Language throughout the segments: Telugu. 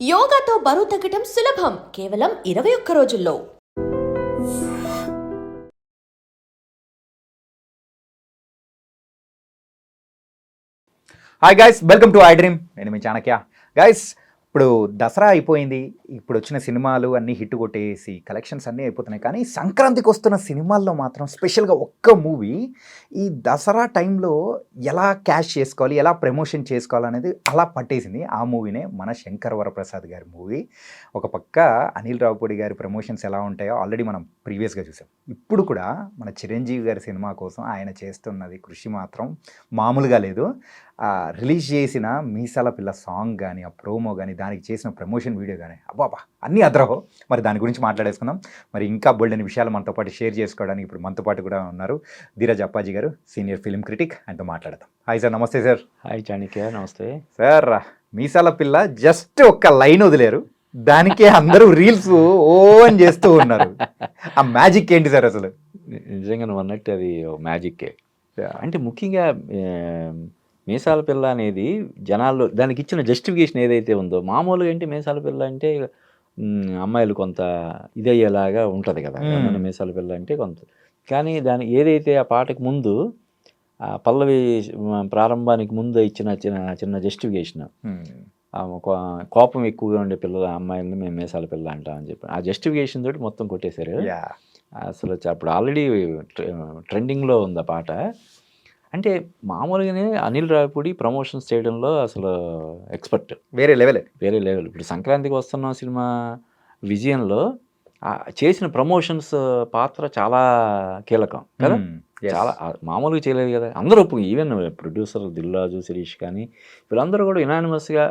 యోగాతో బరువు తగ్గటం సులభం కేవలం 21 రోజుల్లో. Hi guys, welcome to I dream. నేను మీ చాణక్య. గైస్, ఇప్పుడు దసరా అయిపోయింది. ఇప్పుడు వచ్చిన సినిమాలు అన్నీ హిట్ కొట్టేసి కలెక్షన్స్ అన్నీ అయిపోతున్నాయి. కానీ సంక్రాంతికి వస్తున్న సినిమాల్లో మాత్రం స్పెషల్గా ఒక్క మూవీ ఈ దసరా టైంలో ఎలా క్యాష్ చేసుకోవాలి, ఎలా ప్రమోషన్ చేసుకోవాలనేది అలా పట్టేసింది. ఆ మూవీనే మన శంకర్ వరప్రసాద్ గారి మూవీ. ఒక పక్క అనిల్ రావుపూడి గారి ప్రమోషన్స్ ఎలా ఉంటాయో ఆల్రెడీ మనం ప్రీవియస్గా చూసాం. ఇప్పుడు కూడా మన చిరంజీవి గారి సినిమా కోసం ఆయన చేస్తున్నది కృషి మాత్రం మామూలుగా లేదు. రిలీజ్ చేసిన మీసాల పిల్ల సాంగ్ కానీ, ఆ ప్రోమో కానీ, దానికి చేసిన ప్రమోషన్ వీడియో కానీ, అబ్బాబా అన్నీ అద్రహో. మరి దాని గురించి మాట్లాడేసుకుందాం. మరి ఇంకా బోల్డని విషయాలు మనతో పాటు షేర్ చేసుకోవడానికి ఇప్పుడు మనతో పాటు కూడా ఉన్నారు ధీరజ్ అప్పాజీ గారు, సీనియర్ ఫిల్మ్ క్రిటిక్. ఆయనతో మాట్లాడతాం. Hi sir. నమస్తే సార్. హాయ్ చాణక్య. నమస్తే సార్. మీసాల పిల్ల జస్ట్ ఒక్క లైన్ వదిలేరు, దానికే అందరూ రీల్స్ ఓ అని చేస్తూ ఉన్నారు. ఆ మ్యాజిక్ ఏంటి సార్ అసలు? నిజంగా నువ్వు అన్నట్టు అది మ్యాజిక్కే. అంటే ముఖ్యంగా మీసాల పిల్ల అనేది జనాల్లో దానికి ఇచ్చిన జస్టిఫికేషన్ ఏదైతే ఉందో, మామూలుగా అంటే మీసాల పిల్ల అంటే అమ్మాయిలు కొంత ఇదయ్యేలాగా ఉంటుంది కదా, మీసాల పిల్ల అంటే కొంత. కానీ దాని ఏదైతే ఆ పాటకు ముందు పల్లవి ప్రారంభానికి ముందు ఇచ్చిన చిన్న జస్టిఫికేషన్, కోపం ఎక్కువగా ఉండే పిల్లల అమ్మాయిలని మేము మీసాల పిల్ల అంటామని చెప్పి ఆ జస్టిఫికేషన్ తోటి మొత్తం కొట్టేశారు. అసలు అప్పుడు ఆల్రెడీ ట్రెండింగ్లో ఉంది ఆ పాట. అంటే మామూలుగానే అనిల్ రావిపూడి ప్రమోషన్స్ చేయడంలో అసలు ఎక్స్పర్ట్, వేరే లెవెల్. ఇప్పుడు సంక్రాంతికి వస్తున్న సినిమా విజయంలో చేసిన ప్రమోషన్స్ పాత్ర చాలా కీలకం కదా. చాలా మామూలుగా చేయలేదు కదా. అందరూ ఒప్పుకు, ఈవెన్ ప్రొడ్యూసర్ దిల్రాజు, శిరీష్ కానీ వీళ్ళందరూ కూడా యునానిమస్గా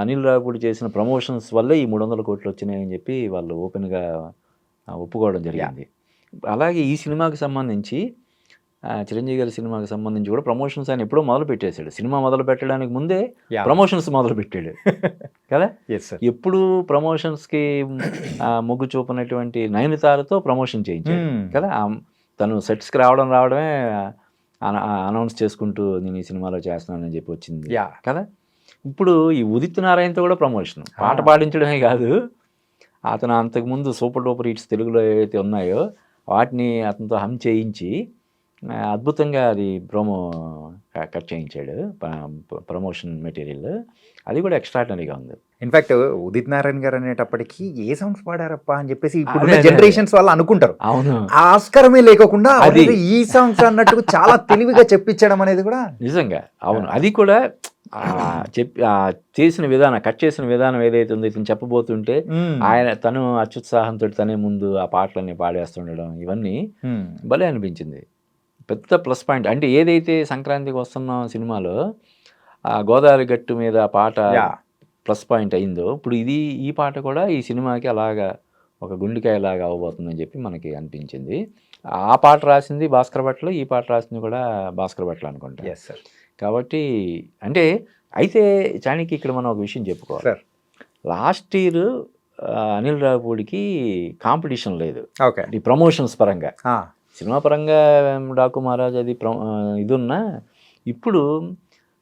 అనిల్ రావిపూడి చేసిన ప్రమోషన్స్ వల్లే ఈ 300 కోట్లు వచ్చినాయని చెప్పి వాళ్ళు ఓపెన్గా ఒప్పుకోవడం జరిగింది. అలాగే ఈ సినిమాకి సంబంధించి, చిరంజీవి గారి సినిమాకి సంబంధించి కూడా ప్రమోషన్స్ ఆయన ఎప్పుడో మొదలు పెట్టేశాడు. సినిమా మొదలు పెట్టడానికి ముందే ప్రమోషన్స్ మొదలు పెట్టాడు కదా. ఎప్పుడు ప్రమోషన్స్కి మొగ్గు చూపినటువంటి నయనతారతో ప్రమోషన్ చేయించాడు కదా. తను సెట్స్కి రావడమే అనౌన్స్ చేసుకుంటూ నేను ఈ సినిమాలో చేస్తున్నానని చెప్పి వచ్చింది కదా. ఇప్పుడు ఈ ఉదిత్ నారాయణతో కూడా ప్రమోషన్, పాట పాడించడమే కాదు, అతను అంతకుముందు సూపర్ డూపర్ హిట్స్ తెలుగులో ఏవైతే ఉన్నాయో వాటిని అతనితో హమ్ చేయించి అద్భుతంగా అది ప్రోమో కట్ చేయించాడు, ప్రమోషన్ మెటీరియల్. అది కూడా ఎక్స్ట్రాడినరీగా ఉంది. ఇన్ఫాక్ట్ ఉదిత్ నారాయణ గారు అనేటప్పటికీ ఏ సాంగ్స్ పాడారప్ప అని చెప్పేసి ఇప్పుడు జనరేషన్స్ వాళ్ళు అనుకుంటారు. అవును, ఆస్కారమే లేకుండా అది ఈ సాంగ్స్ అన్నట్టు చాలా తెలివిగా చెప్పించడం అనేది కూడా నిజంగా. అవును, అది కూడా చేసిన విధానం, కట్ చేసిన విధానం ఏదైతే ఉందో, ఇతను చెప్పబోతుంటే తను అత్యుత్సాహంతో తనే ముందు ఆ పాటలన్నీ పాడేస్తుండడం, ఇవన్నీ భలే అనిపించింది. పెద్ద ప్లస్ పాయింట్. అంటే ఏదైతే సంక్రాంతికి వస్తున్న సినిమాలో ఆ గోదావరి గట్టు మీద ఆ పాట ప్లస్ పాయింట్ అయిందో, ఇప్పుడు ఈ పాట కూడా ఈ సినిమాకి అలాగా ఒక గుండెకాయలాగా అవ్వబోతుందని చెప్పి మనకి అనిపించింది. ఆ పాట రాసింది భాస్కర్ భట్లు, ఈ పాట రాసింది కూడా భాస్కర్ భట్లు అనుకుంటా. కాబట్టి అంటే అయితే చాణక్య, ఇక్కడ మనం ఒక విషయం చెప్పుకోవాలి. లాస్ట్ ఇయర్ అనిల్ రావిపూడికి కాంపిటీషన్ లేదు ఈ ప్రమోషన్స్ పరంగా. సినిమా పరంగా డాకు మహారాజ్ అది ఇది ఉన్నా, ఇప్పుడు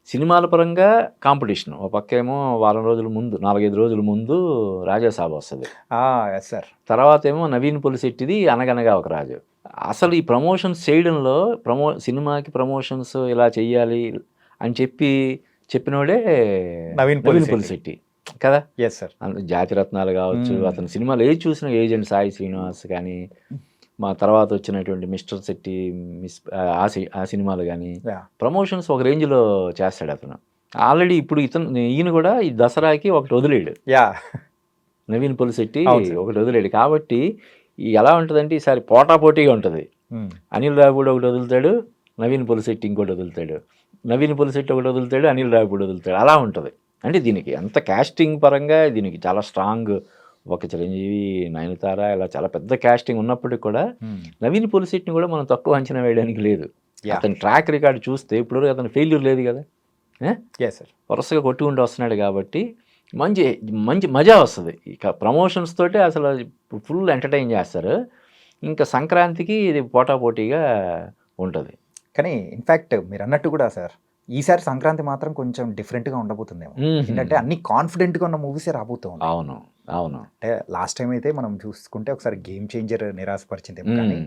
సినిమాల పరంగా కాంపిటీషన్. ఒక పక్క ఏమో వారం రోజుల ముందు, 4-5 రోజుల ముందు రాజాసాబ్ వస్తుంది. తర్వాత ఏమో నవీన్ పొలిశెట్టిది అనగనగా ఒక రాజు. అసలు ఈ ప్రమోషన్స్ చేయడంలో సినిమాకి ప్రమోషన్స్ ఇలా చెయ్యాలి అని చెప్పినోడే నవీన్ పొలిశెట్టి కదా. జాతిరత్నాలు కావచ్చు, అతని సినిమాలు ఏది చూసినా, ఏజెంట్ సాయి శ్రీనివాస్ కానీ, మా తర్వాత వచ్చినటువంటి మిస్టర్ శెట్టి, ఆ సినిమాలు కానీ ప్రమోషన్స్ ఒక రేంజ్లో చేస్తాడు అతను. ఆల్రెడీ ఇప్పుడు ఈయన కూడా ఈ దసరాకి ఒకటి వదిలేడు, నవీన్ పొలిశెట్టి ఒకటి వదిలేడు. కాబట్టి ఎలా ఉంటుందంటే ఈసారి పోటాపోటీగా ఉంటుంది. అనిల్ రావిపూడి ఒకటి వదులుతాడు, నవీన్ పొలిశెట్టి ఇంకోటి వదులుతాడు, నవీన్ పొలిశెట్టి ఒకటి వదులుతాడు, అనిల్ రావిపూడి వదులుతాడు. అలా ఉంటుంది. అంటే దీనికి అంత కాస్టింగ్ పరంగా దీనికి చాలా స్ట్రాంగ్, ఒక చిరంజీవి, నయనతార, ఇలా చాలా పెద్ద కాస్టింగ్ ఉన్నప్పటికీ కూడా నవీన్ పొలిశెట్టిని కూడా మనం తక్కువ అంచనా వేయడానికి లేదు. అతని ట్రాక్ రికార్డు చూస్తే ఇప్పుడు అతని ఫెయిల్యూర్ లేదు కదా. వరుసగా కొట్టుకుంటూ వస్తున్నాడు కాబట్టి మంచి మంచి మజా వస్తుంది. ఇక ప్రమోషన్స్ తోటి అసలు ఫుల్ ఎంటర్టైన్ చేస్తారు. ఇంకా సంక్రాంతికి ఇది పోటాపోటీగా ఉంటుంది. కానీ ఇన్ఫ్యాక్ట్ మీరు అన్నట్టు కూడా సార్, ఈసారి సంక్రాంతి మాత్రం కొంచెం డిఫరెంట్గా ఉండబోతుందేమో. ఏంటంటే అన్ని కాన్ఫిడెంట్గా ఉన్న మూవీసే రాబోతూ ఉన్నాయి. అవును అవును. అంటే లాస్ట్ టైం అయితే మనం చూసుకుంటే ఒకసారి గేమ్ చేంజర్ నిరాశపరిచిందేమో, కానీ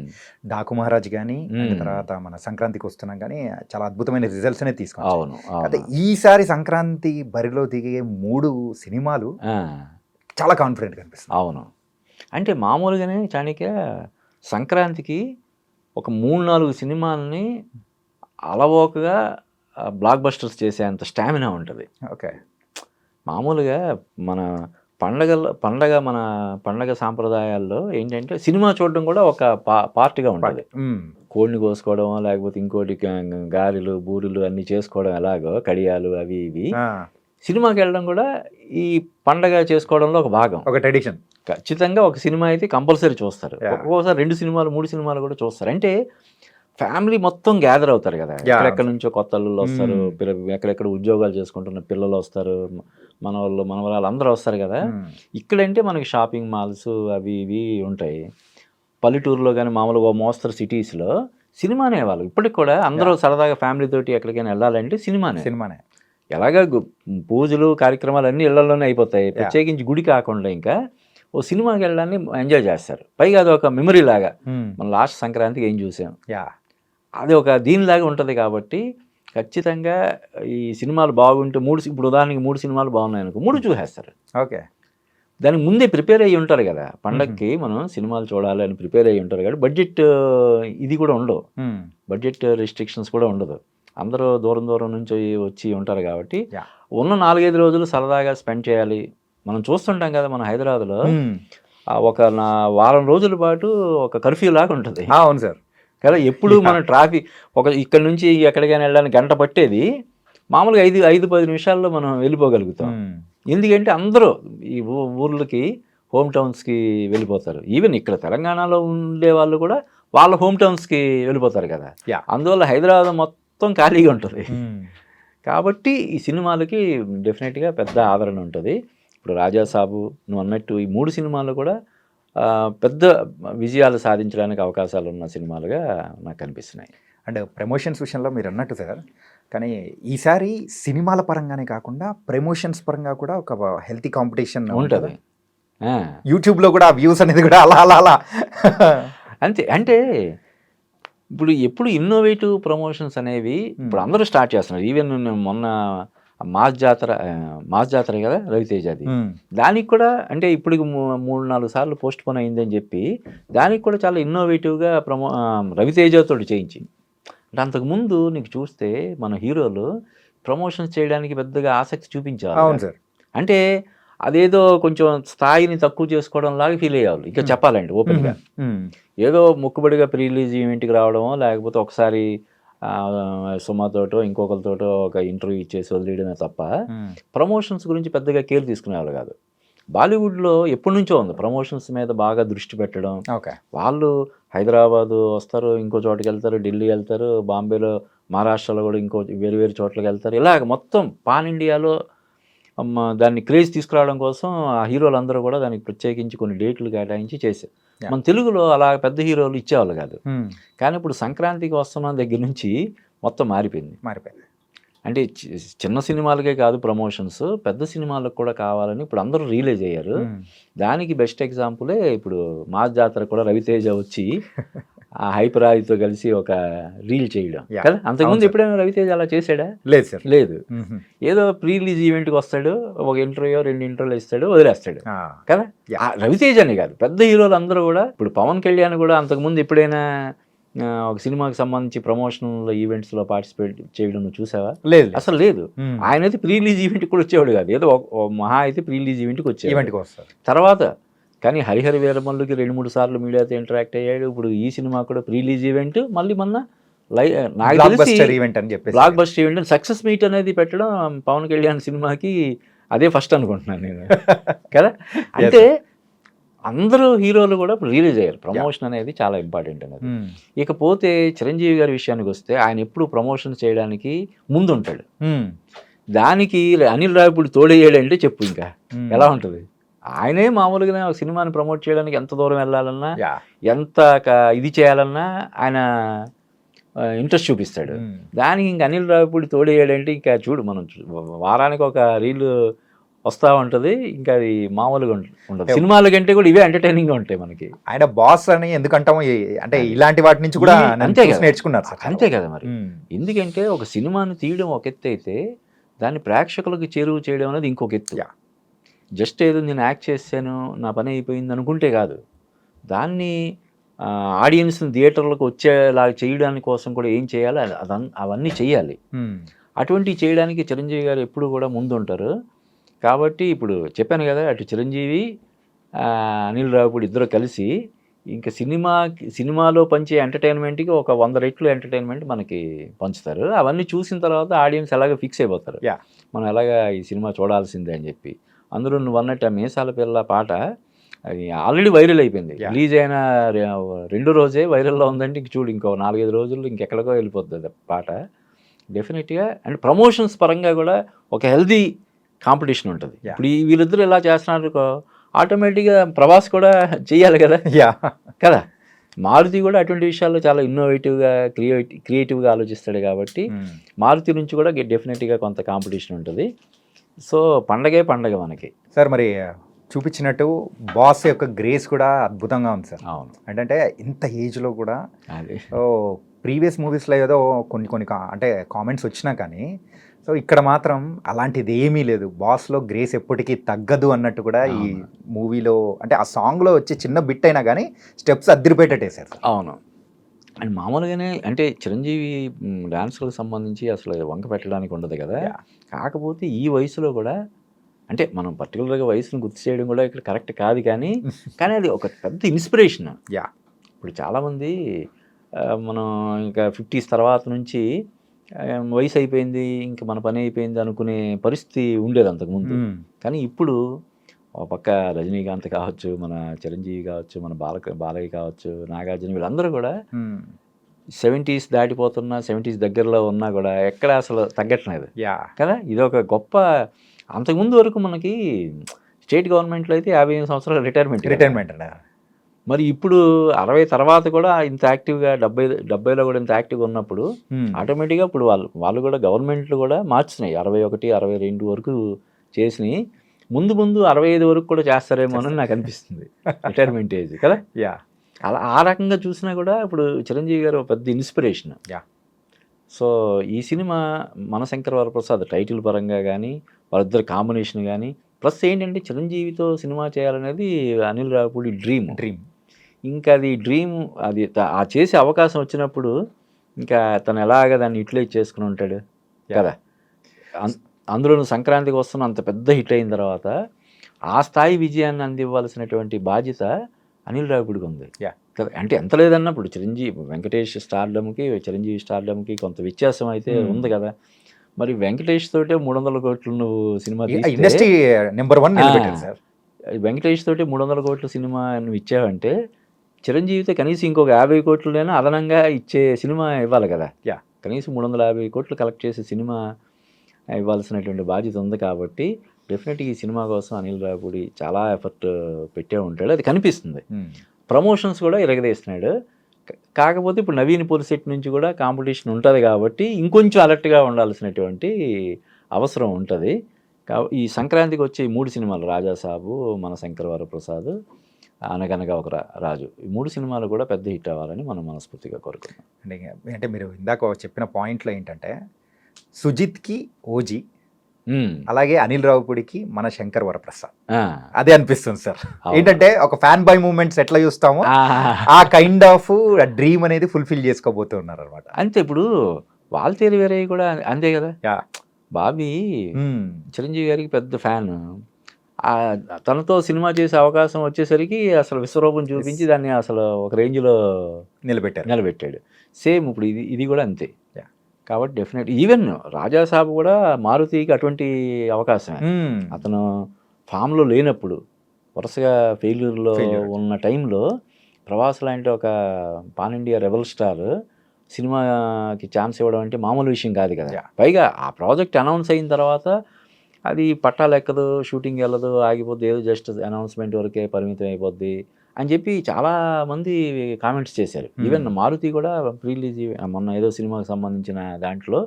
డాకు మహారాజ్ కానీ తర్వాత మన సంక్రాంతికి వస్తున్నాం కానీ చాలా అద్భుతమైన రిజల్ట్స్ అనేది తీసుకున్నాం. అవును అయితే ఈసారి సంక్రాంతి బరిలో దిగే 3 సినిమాలు చాలా కాన్ఫిడెంట్గా అనిపిస్తుంది. అవును. అంటే మామూలుగానే చాణక్య సంక్రాంతికి ఒక 3-4 సినిమాలని అలవోకగా బ్లాక్ బస్టర్స్ చేసేంత స్టామినా ఉంటుంది. ఓకే. మామూలుగా మన మన పండగ సాంప్రదాయాల్లో ఏంటంటే సినిమా చూడడం కూడా ఒక పార్ట్గా ఉంటుంది. కోడిని కోసుకోవడం, లేకపోతే ఇంకోటి గారెలు బూరెలు అన్నీ చేసుకోవడం, ఎలాగో కడియాలు అవి ఇవి, సినిమాకి వెళ్ళడం కూడా ఈ పండగ చేసుకోవడంలో ఒక భాగం, ఒక ట్రెడిషన్. ఖచ్చితంగా ఒక సినిమా అయితే కంపల్సరీ చూస్తారు. ఒక్కోసారి 2 సినిమాలు 3 సినిమాలు కూడా చూస్తారు. అంటే ఫ్యామిలీ మొత్తం గ్యాదర్ అవుతారు కదా, ఎక్కడెక్కడ నుంచో కొత్త అల్లుళ్ళు వస్తారు, ఎక్కడెక్కడ ఉద్యోగాలు చేసుకుంటున్న పిల్లలు వస్తారు, మనవాళ్ళు మనవరాలు అందరూ వస్తారు కదా. ఇక్కడంటే మనకి షాపింగ్ మాల్స్ అవి ఇవి ఉంటాయి. పల్లెటూరులో కానీ మామూలుగా మోస్తరు సిటీస్లో సినిమానే వాళ్ళు ఇప్పటికి కూడా అందరూ సరదాగా ఫ్యామిలీ తోటి ఎక్కడికైనా వెళ్ళాలంటే సినిమానే. ఎలాగా పూజలు కార్యక్రమాలు అన్నీ ఇళ్లలోనే అయిపోతాయి, ప్రత్యేకించి గుడి కాకుండా ఇంకా ఓ సినిమాకి వెళ్ళడాన్ని ఎంజాయ్ చేస్తారు. పైగా అది ఒక మెమరీ లాగా, మనం లాస్ట్ సంక్రాంతికి ఏం చూసాం, అది ఒక దీనిలాగా ఉంటుంది. కాబట్టి ఖచ్చితంగా ఈ సినిమాలు బాగుంటే ఇప్పుడు ఉదాహరణకి 3 సినిమాలు బాగున్నాయి అనుకో, 3 చూసేస్తారు. ఓకే. దానికి ముందే ప్రిపేర్ అయ్యి ఉంటారు కదా, పండగకి మనం సినిమాలు చూడాలి అని ప్రిపేర్ అయ్యి ఉంటారు కాబట్టి బడ్జెట్ ఇది కూడా ఉండవు, బడ్జెట్ రెస్ట్రిక్షన్స్ కూడా ఉండదు. అందరూ దూరం నుంచి వచ్చి ఉంటారు కాబట్టి ఉన్న 4-5 రోజులు సరదాగా స్పెండ్ చేయాలి. మనం చూస్తుంటాం కదా మన హైదరాబాద్లో ఒక వారం రోజుల పాటు ఒక కర్ఫ్యూ లాగా ఉంటుంది. అవును సార్ కదా. ఎప్పుడు మన ట్రాఫిక్ ఇక్కడ నుంచి ఎక్కడికైనా వెళ్ళడానికి గంట పట్టేది మామూలుగా 5-10 నిమిషాల్లో మనం వెళ్ళిపోగలుగుతాం. ఎందుకంటే అందరూ ఈ ఊర్లకి హోమ్ టౌన్స్కి వెళ్ళిపోతారు. ఈవెన్ ఇక్కడ తెలంగాణలో ఉండే వాళ్ళు కూడా వాళ్ళ హోమ్ టౌన్స్కి వెళ్ళిపోతారు కదా. అందువల్ల హైదరాబాద్ మొత్తం ఖాళీగా ఉంటుంది. కాబట్టి ఈ సినిమాలకి డెఫినెట్గా పెద్ద ఆదరణ ఉంటుంది. ఇప్పుడు రాజాసాబు నువ్వు అన్నట్టు ఈ 3 సినిమాలు కూడా పెద్ద విజయాలు సాధించడానికి అవకాశాలు ఉన్న సినిమాలుగా నాకు అనిపిస్తున్నాయి. అండ్ ప్రమోషన్స్ విషయంలో మీరు అన్నట్టు సార్, కానీ ఈసారి సినిమాల పరంగానే కాకుండా ప్రమోషన్స్ పరంగా కూడా ఒక హెల్తీ కాంపిటీషన్ ఉంటుంది. యూట్యూబ్లో కూడా వ్యూస్ అనేది కూడా అలా అంతే. అంటే ఇప్పుడు ఎప్పుడు ఇన్నోవేటివ్ ప్రమోషన్స్ అనేవి ఇప్పుడు అందరూ స్టార్ట్ చేస్తున్నారు. ఈవెన్ మొన్న మాస్ జాతర కదా రవితేజది, దానికి కూడా అంటే ఇప్పటికి 3-4 సార్లు పోస్ట్ పోన్ అయిందని చెప్పి దానికి కూడా చాలా ఇన్నోవేటివ్గా రవితేజతో చేయించి. అంటే అంతకుముందు నీకు చూస్తే మన హీరోలు ప్రమోషన్స్ చేయడానికి పెద్దగా ఆసక్తి చూపించారు. అవును సార్. అంటే అదేదో కొంచెం స్థాయిని తక్కువ చేసుకోవడం లాగా ఫీల్ అయ్యేవాళ్ళు. ఇంకా చెప్పాలండి ఓపెన్గా, ఏదో మొక్కుబడిగా ప్రీ రిలీజ్ ఈవెంట్కి రావడమో, లేకపోతే ఒకసారి సుమాతోటో ఇంకొకరితోటో ఒక ఇంటర్వ్యూ ఇచ్చేసి వదిలేయడమే తప్ప ప్రమోషన్స్ గురించి పెద్దగా కేర్ తీసుకునేవాళ్ళు కాదు. బాలీవుడ్లో ఎప్పటి నుంచో ఉంది ప్రమోషన్స్ మీద బాగా దృష్టి పెట్టడం. వాళ్ళు హైదరాబాదు వస్తారు, ఇంకో చోటుకి వెళ్తారు, ఢిల్లీ వెళ్తారు, బాంబేలో మహారాష్ట్రలో కూడా ఇంకో వేరు చోట్లకి వెళ్తారు. ఇలాగ మొత్తం పాన్ ఇండియాలో దాన్ని క్రేజ్ తీసుకురావడం కోసం ఆ హీరోలందరూ కూడా దానికి ప్రత్యేకించి కొన్ని డేట్లు కేటాయించి చేశారు. మన తెలుగులో అలా పెద్ద హీరోలు ఇచ్చేవాళ్ళు కాదు. కానీ ఇప్పుడు సంక్రాంతికి వస్తున్న దగ్గర నుంచి మొత్తం మారిపోయింది. అంటే చిన్న సినిమాలకే కాదు ప్రమోషన్స్, పెద్ద సినిమాలకు కూడా కావాలని ఇప్పుడు అందరూ రియలైజ్ అయ్యారు. దానికి బెస్ట్ ఎగ్జాంపులే ఇప్పుడు మాస్ జాతర కూడా రవితేజ వచ్చి ఆ హైపరాజ్తో కలిసి ఒక రీల్ చేయడం కదా. అంతకుముందు ఎప్పుడైనా రవితేజ అలా చేశాడా? లేదు సార్, లేదు. ఏదో ప్రీ రిలీజ్ ఈవెంట్కి వస్తాడు, ఒక ఇంటర్వ్యూ 2 ఇంటర్వ్యూలు ఇస్తాడు, వదిలేస్తాడు కదా. రవితేజ అని కాదు, పెద్ద హీరోలు అందరూ కూడా. ఇప్పుడు పవన్ కళ్యాణ్ కూడా అంతకుముందు ఎప్పుడైనా ఒక సినిమాకి సంబంధించి ప్రమోషనల్ ఈవెంట్స్లో పార్టిసిపేట్ చేయడం నువ్వు చూసావా? లేదు, అసలు లేదు. ఆయన అయితే ప్రీ రిలీజ్ ఈవెంట్కి కూడా వచ్చేవాడు కాదు. ఏదో మహా అయితే ప్రీ రిలీజ్ ఈవెంట్కి వచ్చేవాడు. తర్వాత కానీ హరిహర వీరమల్లుకి 2-3 సార్లు మీడియాతో ఇంటరాక్ట్ అయ్యాడు. ఇప్పుడు ఈ సినిమా కూడా ప్రీ రిలీజ్ ఈవెంట్, మళ్ళీ మొన్న block buster event success meet అనేది పెట్టడం పవన్ కళ్యాణ్ సినిమాకి అదే ఫస్ట్ అనుకుంటున్నాను నేను కదా. అంటే అందరూ హీరోలు కూడా ఇప్పుడు రిలీజ్ అయ్యారు. ప్రమోషన్ అనేది చాలా ఇంపార్టెంట్ అనేది. ఇకపోతే చిరంజీవి గారి విషయానికి వస్తే ఆయన ఎప్పుడు ప్రమోషన్ చేయడానికి ముందుంటాడు. దానికి అనిల్ రావిపూడి తోడయ్యాడంటే చెప్పు ఇంకా ఎలా ఉంటుంది. ఆయనే మామూలుగా ఒక సినిమాని ప్రమోట్ చేయడానికి ఎంత దూరం వెళ్ళాలన్నా, ఎంత ఇది చేయాలన్నా ఆయన ఇంట్రెస్ట్ చూపిస్తాడు. దానికి ఇంక అనిల్ రావిపూడి తోడేయాడంటే ఇంకా చూడు మనం వారానికి ఒక రీల్ వస్తూ ఉంటుంది. ఇంకా అది మామూలుగా ఉండదు. సినిమాల కంటే కూడా ఇవే ఎంటర్టైనింగ్గా ఉంటాయి మనకి. ఆయన బాస్ అని ఎందుకంటాము, అంటే ఇలాంటి వాటి నుంచి కూడా అంతే కదా, నేర్చుకున్నారు సార్. అంతే కదా మరి. ఎందుకంటే ఒక సినిమాని తీయడం ఒక ఎత్తు అయితే దాన్ని ప్రేక్షకులకు చేరువ చేయడం అనేది ఇంకొక ఎత్తు. జస్ట్ ఏదో నేను యాక్ట్ చేశాను నా పని అయిపోయింది అనుకుంటే కాదు, దాన్ని ఆడియన్స్ని థియేటర్లకు వచ్చేలాగా చేయడానికి కోసం కూడా ఏం చేయాలి అవన్నీ చేయాలి. అటువంటివి చేయడానికి చిరంజీవి గారు ఎప్పుడు కూడా ముందుంటారు. కాబట్టి ఇప్పుడు చెప్పాను కదా, అటు చిరంజీవి అనిల్ రావిపూడి ఇద్దరు కలిసి ఇంకా సినిమాలో పంచే ఎంటర్టైన్మెంట్కి ఒక 100 రెట్లు ఎంటర్టైన్మెంట్ మనకి పంచుతారు. అవన్నీ చూసిన తర్వాత ఆడియన్స్ ఎలాగ ఫిక్స్ అయిపోతారు, మనం ఎలాగా ఈ సినిమా చూడాల్సిందే అని చెప్పి. అందులో నువ్వు అన్నట్టు ఆ మీసాల పిల్ల పాట అది ఆల్రెడీ వైరల్ అయిపోయింది. రిలీజ్ అయిన 2 రోజే వైరల్లో ఉందంటే ఇంక చూడు, ఇంకో 4-5 రోజుల్లో ఇంకెక్కడికో వెళ్ళిపోతుంది పాట డెఫినెట్గా. అండ్ ప్రమోషన్స్ పరంగా కూడా ఒక హెల్దీ కాంపిటీషన్ ఉంటుంది. ఇప్పుడు వీళ్ళిద్దరూ ఎలా చేస్తున్నారు, ఆటోమేటిక్గా ప్రభాస్ కూడా చెయ్యాలి కదా. కదా, మారుతి కూడా అటువంటి విషయాల్లో చాలా ఇన్నోవేటివ్గా క్రియేటివ్గా ఆలోచిస్తాడు కాబట్టి మారుతి నుంచి కూడా డెఫినెట్గా కొంత కాంపిటీషన్ ఉంటుంది. సో పండగే పండగ మనకి సార్. మరి చూపించినట్టు బాస్ యొక్క గ్రేస్ కూడా అద్భుతంగా ఉంది సార్. అవును, అంటే ఇంత ఏజ్లో కూడా ప్రీవియస్ మూవీస్లో ఏదో కొన్ని అంటే కామెంట్స్ వచ్చినా కానీ, సో ఇక్కడ మాత్రం అలాంటిది ఏమీ లేదు. బాస్లో గ్రేస్ ఎప్పటికీ తగ్గదు అన్నట్టు కూడా ఈ మూవీలో, అంటే ఆ సాంగ్లో వచ్చే చిన్న బిట్ అయినా కానీ స్టెప్స్ అద్దరిపెట్టేసారు. అవును, అండ్ మామూలుగానే అంటే చిరంజీవి డాన్స్లకు సంబంధించి అసలు వంక పెట్టడానికి ఉండదు కదా. కాకపోతే ఈ వయసులో కూడా, అంటే మనం పర్టికులర్గా వయసును గుర్తు చేయడం కూడా ఇక్కడ కరెక్ట్ కాదు, కానీ అది ఒక పెద్ద ఇన్స్పిరేషన్. ఇప్పుడు చాలామంది మనం ఇంకా 50s తర్వాత నుంచి వయసు అయిపోయింది ఇంకా మన పని అయిపోయింది అనుకునే పరిస్థితి ఉండేది అంతకుముందు. కానీ ఇప్పుడు ఒక పక్క రజనీకాంత్ కావచ్చు, మన చిరంజీవి కావచ్చు, మన బాలయ్య కావచ్చు, నాగార్జున, వీళ్ళందరూ కూడా 70s దాటిపోతున్నా 70s దగ్గరలో ఉన్నా కూడా ఎక్కడ అసలు తగ్గట్లేదు కదా. ఇది ఒక గొప్ప. అంతకుముందు వరకు మనకి స్టేట్ గవర్నమెంట్లో అయితే 55 సంవత్సరాల రిటైర్మెంట్. మరి ఇప్పుడు 60 తర్వాత కూడా ఇంత యాక్టివ్గా 70లో కూడా ఇంత యాక్టివ్గా ఉన్నప్పుడు ఆటోమేటిక్గా ఇప్పుడు వాళ్ళు కూడా గవర్నమెంట్లు కూడా మార్చున్నాయి. 61, 62 వరకు చేసినాయి. ముందు 65 వరకు కూడా చేస్తారేమో అని నాకు అనిపిస్తుంది రిటైర్మెంట్ ఏజ్ కదా. అలా ఆ రకంగా చూసినా కూడా ఇప్పుడు చిరంజీవి గారు పెద్ద ఇన్స్పిరేషన్. సో ఈ సినిమా మనశంకర్ వరప్రసాద్ టైటిల్ పరంగా కానీ, వాళ్ళిద్దరు కాంబినేషన్ కానీ, ప్లస్ ఏంటంటే చిరంజీవితో సినిమా చేయాలనేది అనిల్ రావిపూడి డ్రీమ్. ఇంకా అది డ్రీమ్, అది ఆ చేసే అవకాశం వచ్చినప్పుడు ఇంకా తను ఎలాగ దాన్ని యూటిలైజ్ చేసుకుని ఉంటాడు కదా. అందులోనూ సంక్రాంతికి వస్తున్న అంత పెద్ద హిట్ అయిన తర్వాత ఆ స్థాయి విజయాన్ని అందివ్వాల్సినటువంటి బాధ్యత అనిల్ రావిపూడికి ఉంది కదా. అంటే ఎంత లేదన్నప్పుడు చిరంజీవి వెంకటేష్ స్టార్డమ్కి చిరంజీవి స్టార్డమ్కి కొంత వ్యత్యాసం అయితే ఉంది కదా. మరి వెంకటేష్ తోటే 300 కోట్లు నువ్వు సినిమా ఇండస్ట్రీ నెంబర్ 1 నిలబెట్టారు సార్. వెంకటేష్ తోటి 300 కోట్ల సినిమా నువ్వు ఇచ్చావంటే చిరంజీవితో కనీసం ఇంకొక 50 కోట్లైనా అదనంగా ఇచ్చే సినిమా ఇవ్వాలి కదా. కనీసం 350 కోట్లు కలెక్ట్ చేసే సినిమా ఇవ్వాల్సినటువంటి బాధ్యత ఉంది. కాబట్టి డెఫినెట్గా ఈ సినిమా కోసం అనిల్ రావిపూడి చాలా ఎఫర్ట్ పెట్టే ఉంటాడు, అది కనిపిస్తుంది. ప్రమోషన్స్ కూడా ఇరగదీస్తున్నాడు. కాకపోతే ఇప్పుడు నవీన్ పొలిసెట్ నుంచి కూడా కాంపిటీషన్ ఉంటుంది కాబట్టి ఇంకొంచెం అలర్ట్గా ఉండాల్సినటువంటి అవసరం ఉంటుంది. ఈ సంక్రాంతికి వచ్చే 3 సినిమాలు రాజాసాబు, మనశంకర్ వరప్రసాద్, అనగనగా ఒక రాజు, ఈ 3 సినిమాలు కూడా పెద్ద హిట్ అవ్వాలని మనం మనస్ఫూర్తిగా కోరుకుంటాం. అంటే మీరు ఇందాక చెప్పిన పాయింట్లో ఏంటంటే సుజిత్కి ఓజీ, అలాగే అనిల్ రావిపూడికి మన శంకర్ వరప్రసాద్, అదే అనిపిస్తుంది సార్. ఏంటంటే ఒక ఫ్యాన్ బాయ్ మూమెంట్స్ ఎట్లా చూస్తామో ఆ కైండ్ ఆఫ్ డ్రీమ్ అనేది ఫుల్ఫిల్ చేసుకోబోతున్నారు అనమాట. అంతే. ఇప్పుడు వాల్తేరు వీరయ్య కూడా అంతే కదా. బాబీ చిరంజీవి గారికి పెద్ద ఫ్యాన్. తనతో సినిమా చేసే అవకాశం వచ్చేసరికి అసలు విశ్వరూపం చూపించి దాన్ని అసలు ఒక రేంజ్లో నిలబెట్టాడు. సేమ్ ఇప్పుడు ఇది కూడా అంతే. కాబట్టి డెఫినెట్ ఈవెన్ రాజాసాబు కూడా మారుతికి అటువంటి అవకాశమే. అతను ఫామ్లో లేనప్పుడు వరుసగా ఫెయిల్యూర్లో ఉన్న టైంలో ప్రభాస్ లాంటి ఒక పాన్ ఇండియా రెబల్ స్టార్ సినిమాకి ఛాన్స్ ఇవ్వడం అంటే మామూలు విషయం కాదు కదా. పైగా ఆ ప్రాజెక్ట్ అనౌన్స్ అయిన తర్వాత అది పట్టాలు ఎక్కదు, షూటింగ్ వెళ్ళదు, ఆగిపోద్ది, ఏదో జస్ట్ అనౌన్స్మెంట్ వరకే పరిమితం అయిపోద్ది అని చెప్పి చాలామంది కామెంట్స్ చేశారు. ఈవెన్ మారుతి కూడా ప్రీలీజ్ మొన్న ఏదో సినిమాకి సంబంధించిన దాంట్లో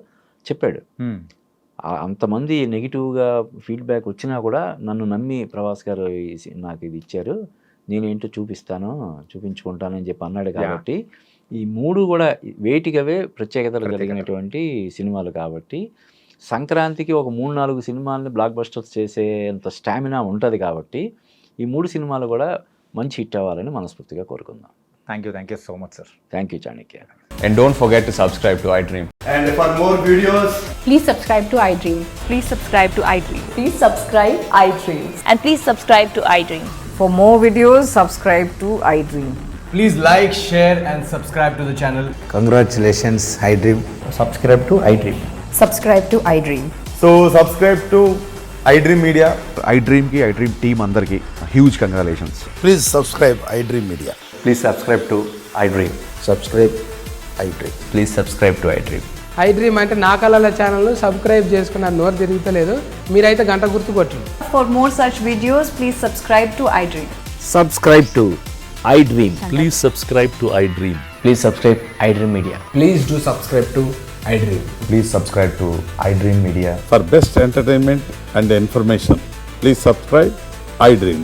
చెప్పాడు. అంతమంది నెగిటివ్గా ఫీడ్బ్యాక్ వచ్చినా కూడా నన్ను నమ్మి ప్రభాస్ గారు నాకు ఇది ఇచ్చారు, నేనేంటో చూపించుకుంటానని చెప్పి అన్నాడు. కాబట్టి ఈ 3 కూడా వేటికవే ప్రత్యేకతలు కలిగినటువంటి సినిమాలు. కాబట్టి సంక్రాంతికి ఒక 3-4 సినిమాలని బ్లాక్ బస్టర్స్ చేసేంత స్టామినా ఉంటుంది. కాబట్టి ఈ 3 సినిమాలు కూడా మంచి హిట్ అవ్వాలని మనస్ఫూర్తిగా కోరుకుందాం. Thank you so much sir. Thank you Chanakya. And don't forget to subscribe to iDream. And for more videos, Please subscribe to iDream. Please subscribe to iDream. Please subscribe iDreams. And please subscribe to iDream. For more videos, subscribe to iDream. please like, share and subscribe to the channel. Congratulations, iDream. subscribe to iDream. Subscribe to iDream. So subscribe to iDream Media. iDream ki iDream team andarki huge congratulations. Please subscribe iDream Media. Please subscribe to iDream. Subscribe iDream. Please subscribe to iDream. iDream అంటే నా కళల ఛానల్ సబ్స్క్రైబ్ చేసుకున్న నోరు తిరుగుతలేదు, మీరైతే గంట గుర్తు కొట్టండి. For more such videos, please subscribe to iDream. Subscribe to iDream. Please subscribe to iDream. Please subscribe iDream Media. Please do subscribe to iDream. Please subscribe to iDream Media. For best entertainment and information, please subscribe iDream.